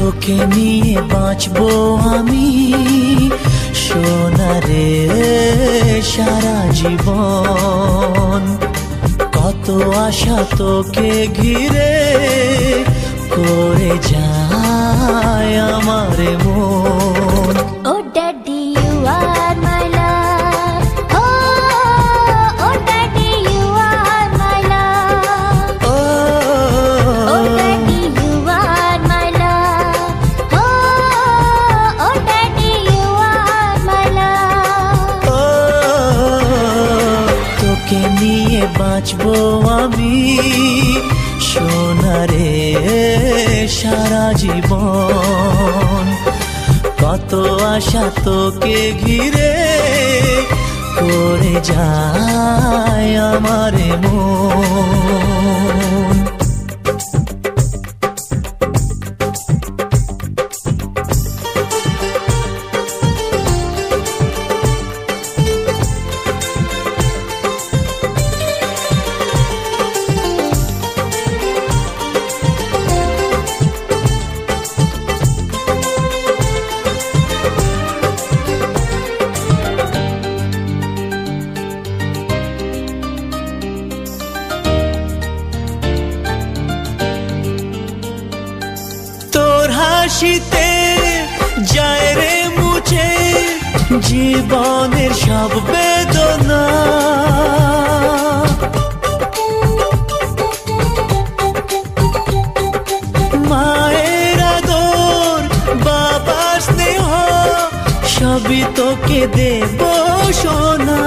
তোকে নিয়ে বাঁচবো আমি সোনারে সারা জীবন। কত আশা তোকে ঘিরে করে যায় আমার মন। Oh daddy, you are my love. Oh daddy, you are my love. Oh daddy, you are my love. Oh daddy, you are my love. তোকে নিয়ে বাঁচবো আমি সোনারে সারা জীবন। কত আশা তোকে ঘিরে করে যায় আমার মন। হাসিতে যায় রে মুছে জীবনের সব বেদনা। মায়ের আদর বাবার স্নেহ সবই তোকে দেব সোনা।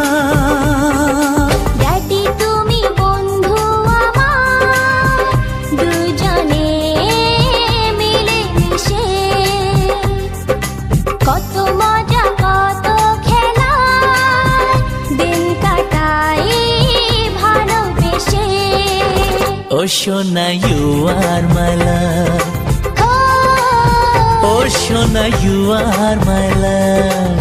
Oh Shona, you are my love. Oh Shona, you are my love.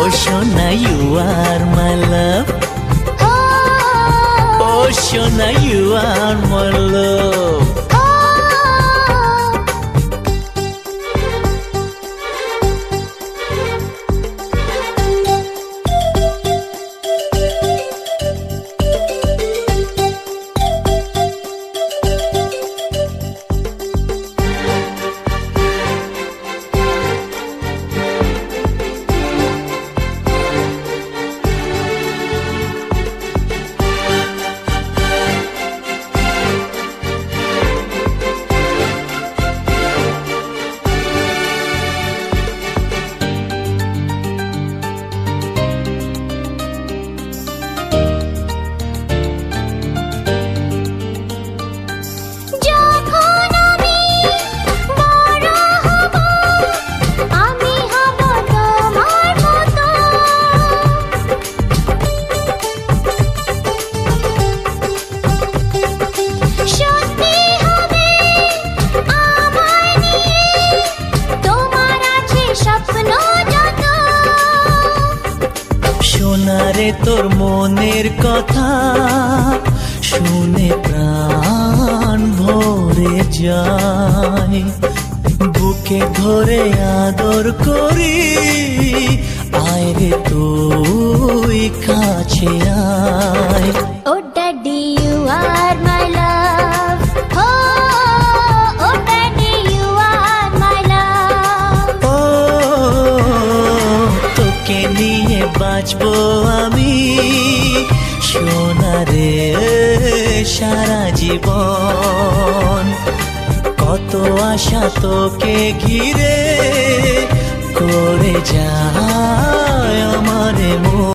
Oh Shona, you are my love. Oh Shona, you are my love. সোনারে তোর মনের কথা শুনে প্রাণ ভরে যায়। বুকে ধরে আদর করি আয় রে তুই কাছে আয়। Oh daddy, you are my love. Oh daddy, you are my love. তোকে নিয়ে বাঁচবো আমি সোনারে সারা জীবন। কত আশা তোকে ঘিরে করে যায় আমার মন।